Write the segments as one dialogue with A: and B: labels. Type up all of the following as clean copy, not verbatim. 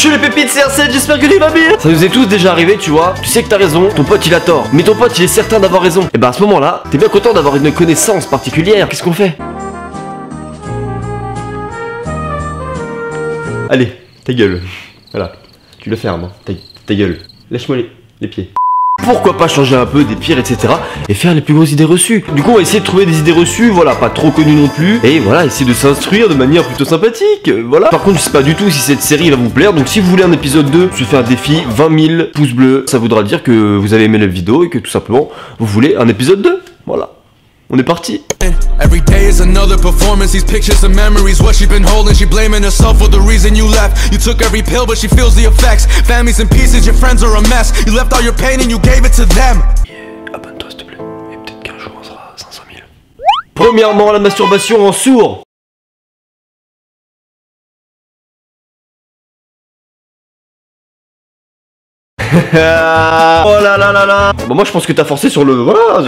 A: Salut les pépites, c'est R7, j'espère que tu vas bien. Ça nous est tous déjà arrivé, tu vois. Tu sais que t'as raison, ton pote il a tort. Mais ton pote il est certain d'avoir raison. Et bah à ce moment-là, t'es bien content d'avoir une connaissance particulière. Qu'est-ce qu'on fait? Allez, ta gueule. Voilà, tu le fermes, hein. Ta gueule. Lâche-moi les pieds. Pourquoi pas changer un peu des pires, etc. et faire les plus grosses idées reçues. Du coup on va essayer de trouver des idées reçues, voilà, pas trop connues non plus. Et voilà, essayer de s'instruire de manière plutôt sympathique, voilà. Par contre je sais pas du tout si cette série va vous plaire. Donc si vous voulez un épisode 2, je fais un défi 20 000 pouces bleus. Ça voudra dire que vous avez aimé la vidéo et que tout simplement vous voulez un épisode 2. Voilà, on est parti.
B: Every day is another performance, these pictures and memories. What she been holding, she blaming herself for the reason you left. You took every pill but she feels the effects. Family's in pieces, your friends are a mess. You left all your pain and you gave it to them.
A: Abonne-toi s'il te plaît, et peut-être qu'un jour on sera 500 000. Premièrement, la masturbation en sourd. Oh là là là là. Bon, moi je pense que t'as forcé sur le... Voilà,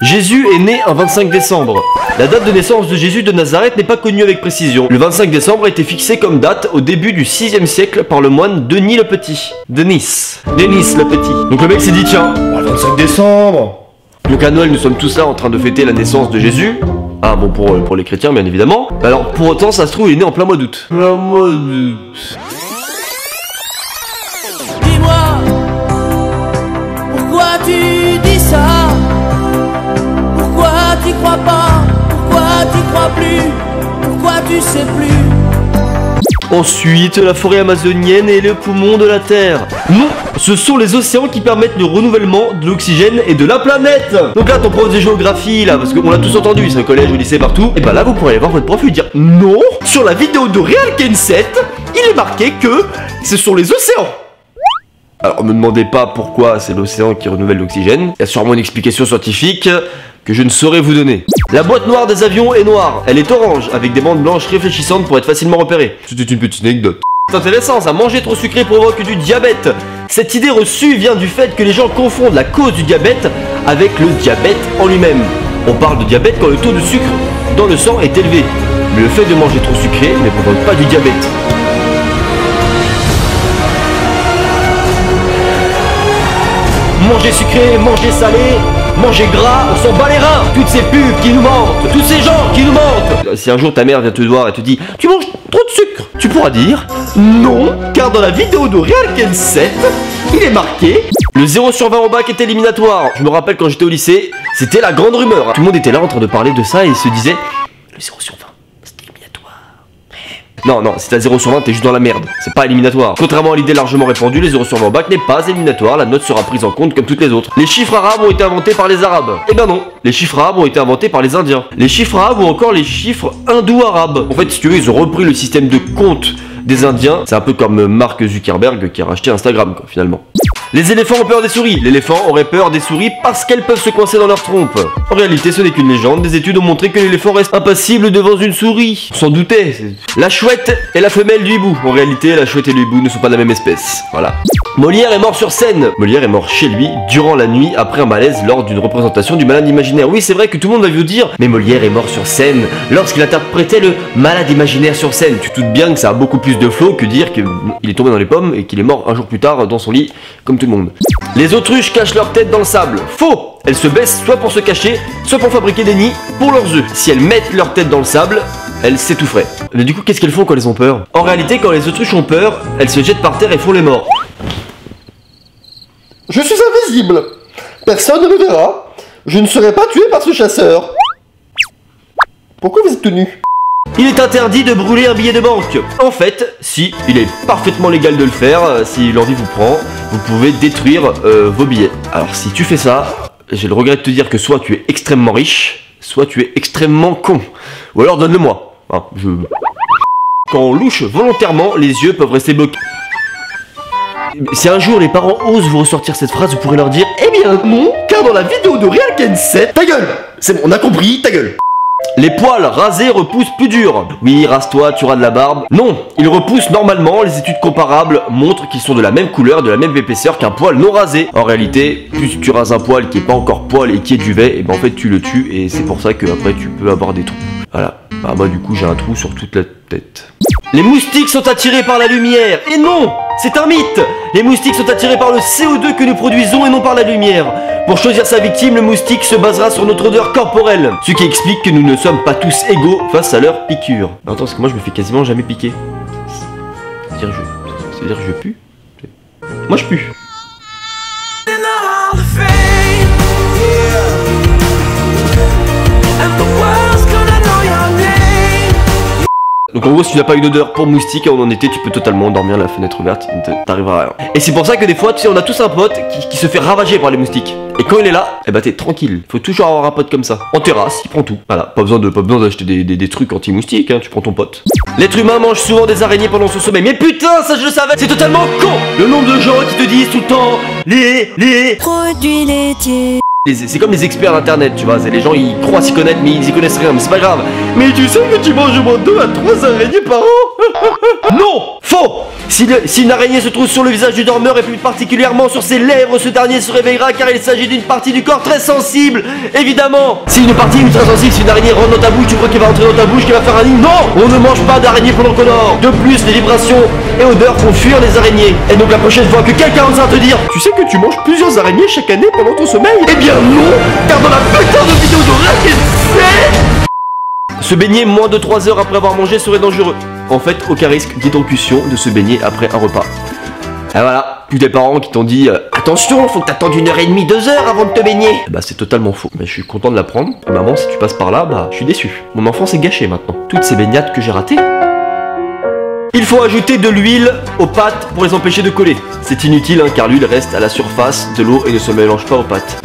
A: Jésus est né un 25 décembre. La date de naissance de Jésus de Nazareth n'est pas connue avec précision. Le 25 décembre a été fixé comme date au début du 6e siècle par le moine Denis le Petit. Denis le Petit. Donc le mec s'est dit tiens, le 25 décembre. Donc à Noël nous sommes tous là en train de fêter la naissance de Jésus. Ah bon pour les chrétiens bien évidemment. Alors pour autant ça se trouve il est né en plein mois d'août. Plein mois d'août.
C: Pourquoi tu dis ça? Pourquoi tu crois pas? Pourquoi tu crois plus? Pourquoi tu sais plus?
A: Ensuite, la forêt amazonienne est le poumon de la Terre. Non, ce sont les océans qui permettent le renouvellement de l'oxygène et de la planète. Donc là, ton prof de géographie, là, parce qu'on l'a tous entendu, c'est un collège, au lycée, partout. Et bah là, vous pourrez aller voir votre prof et lui dire non, sur la vidéo de Real Ken 7, il est marqué que ce sont les océans. Alors, me demandez pas pourquoi c'est l'océan qui renouvelle l'oxygène. Il y a sûrement une explication scientifique que je ne saurais vous donner. La boîte noire des avions est noire. Elle est orange, avec des bandes blanches réfléchissantes pour être facilement repérée. C'était une petite anecdote. C'est intéressant, ça, manger trop sucré provoque du diabète. Cette idée reçue vient du fait que les gens confondent la cause du diabète avec le diabète en lui-même. On parle de diabète quand le taux de sucre dans le sang est élevé. Mais le fait de manger trop sucré ne provoque pas du diabète. Manger sucré, manger salé, manger gras, on s'en bat les reins. Toutes ces pubs qui nous mentent, tous ces gens qui nous mentent. Si un jour ta mère vient te voir et te dit tu manges trop de sucre, tu pourras dire non, car dans la vidéo de Real Ken 7, il est marqué le 0 sur 20 au bac est éliminatoire. Je me rappelle quand j'étais au lycée, c'était la grande rumeur. Tout le monde était là en train de parler de ça et il se disait le 0 sur 20, c'est éliminatoire. Non, si t'as 0 sur 20, t'es juste dans la merde. C'est pas éliminatoire. Contrairement à l'idée largement répandue, les 0 sur 20 au bac n'est pas éliminatoire. La note sera prise en compte comme toutes les autres. Les chiffres arabes ont été inventés par les arabes. Eh ben non. Les chiffres arabes ont été inventés par les indiens. Les chiffres arabes ou encore les chiffres hindou-arabes. En fait, si tu veux, ils ont repris le système de compte des indiens. C'est un peu comme Mark Zuckerberg qui a racheté Instagram, quoi, finalement. Les éléphants ont peur des souris. L'éléphant aurait peur des souris parce qu'elles peuvent se coincer dans leur trompe. En réalité, ce n'est qu'une légende. Des études ont montré que l'éléphant reste impassible devant une souris. On s'en doutait. La chouette est la femelle du hibou. En réalité, la chouette et le hibou ne sont pas de la même espèce. Voilà. Molière est mort sur scène. Molière est mort chez lui durant la nuit après un malaise lors d'une représentation du malade imaginaire. Oui, c'est vrai que tout le monde va vous dire, mais Molière est mort sur scène lorsqu'il interprétait le malade imaginaire sur scène. Tu te doutes bien que ça a beaucoup plus de flow que dire qu'il est tombé dans les pommes et qu'il est mort un jour plus tard dans son lit, comme tout le monde. Les autruches cachent leur tête dans le sable. Faux! Elles se baissent soit pour se cacher, soit pour fabriquer des nids pour leurs œufs. Si elles mettent leur tête dans le sable, elles s'étoufferaient. Mais du coup, qu'est-ce qu'elles font quand elles ont peur? En réalité, quand les autruches ont peur, elles se jettent par terre et font les morts.
D: Je suis invisible. Personne ne me verra. Je ne serai pas tué par ce chasseur. Pourquoi vous êtes tenu?
A: Il est interdit de brûler un billet de banque. En fait, si, il est parfaitement légal de le faire. Si l'envie vous prend, vous pouvez détruire vos billets. Alors si tu fais ça, j'ai le regret de te dire que soit tu es extrêmement riche, soit tu es extrêmement con. Ou alors donne-le-moi. Hein, Quand on louche volontairement, les yeux peuvent rester bloqués. Si un jour les parents osent vous ressortir cette phrase, vous pourrez leur dire eh bien non, car dans la vidéo de Real Ken 7, ta gueule. C'est bon, on a compris, ta gueule. Les poils rasés repoussent plus dur. Oui, rase-toi, tu auras de la barbe. Non, ils repoussent normalement. Les études comparables montrent qu'ils sont de la même couleur, de la même épaisseur qu'un poil non rasé. En réalité, plus tu rases un poil qui est pas encore poil et qui est duvet, et ben en fait tu le tues et c'est pour ça que après tu peux avoir des trous. Voilà. Bah moi du coup j'ai un trou sur toute la tête. Les moustiques sont attirés par la lumière. Et non, c'est un mythe. Les moustiques sont attirés par le CO2 que nous produisons et non par la lumière. Pour choisir sa victime, le moustique se basera sur notre odeur corporelle. Ce qui explique que nous ne sommes pas tous égaux face à leur piqûre. Attends, parce que moi je me fais quasiment jamais piquer. C'est-à-dire que je pue. Moi je pue. Donc en gros, si tu n'as pas une odeur pour moustique en été, tu peux totalement dormir la fenêtre ouverte, t'arrivera à rien. Et c'est pour ça que des fois, tu sais, on a tous un pote qui se fait ravager par les moustiques. Et quand il est là, eh ben t'es tranquille. Faut toujours avoir un pote comme ça. En terrasse, il prend tout. Voilà, pas besoin d'acheter des trucs anti-moustiques, hein, tu prends ton pote. L'être humain mange souvent des araignées pendant son sommeil. Mais putain, ça je le savais, c'est totalement con. Le nombre de gens qui te disent tout le temps les
C: produits laitiers.
A: C'est comme les experts d'internet, tu vois, c'est les gens ils croient s'y connaître mais ils y connaissent rien, mais c'est pas grave. Mais tu sais que tu manges au moins 2 à 3 araignées par an. Non, faux. Si une araignée se trouve sur le visage du dormeur et plus particulièrement sur ses lèvres, ce dernier se réveillera car il s'agit d'une partie du corps très sensible, évidemment. Si une partie ultra sensible, si une araignée rentre dans ta bouche, tu crois qu'elle va rentrer dans ta bouche, qu'elle va faire un nid. Non, on ne mange pas d'araignées pendant qu'on dort. De plus, les vibrations et odeurs font fuir les araignées. Et donc la prochaine fois que quelqu'un osera te dire tu sais que tu manges plusieurs araignées chaque année pendant ton sommeil, eh bien non, car dans la putain de vidéo de se baigner moins de 3 heures après avoir mangé serait dangereux. En fait, aucun risque d'hydrocution de se baigner après un repas. Et voilà, tous tes parents qui t'ont dit attention, faut que t'attendes 1h30, 2 heures avant de te baigner. Bah c'est totalement faux. Mais je suis content de l'apprendre. Maman, si tu passes par là, bah je suis déçu. Mon enfance est gâchée maintenant. Toutes ces baignades que j'ai ratées. Il faut ajouter de l'huile aux pâtes pour les empêcher de coller. C'est inutile hein, car l'huile reste à la surface de l'eau et ne se mélange pas aux pâtes.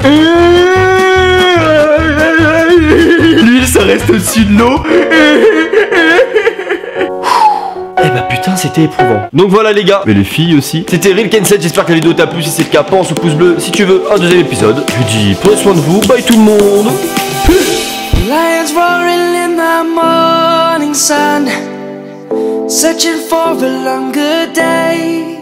A: L'huile ça reste au-dessus de l'eau. Eh bah putain c'était éprouvant. Donc voilà les gars, mais les filles aussi. C'était Real Ken7, j'espère que la vidéo t'a plu. Si c'est le cas, pense au pouce bleu si tu veux un deuxième épisode. Je dis prenez soin de vous, bye tout le monde.
C: Lions roaring in the morning sun, searching for a longer day.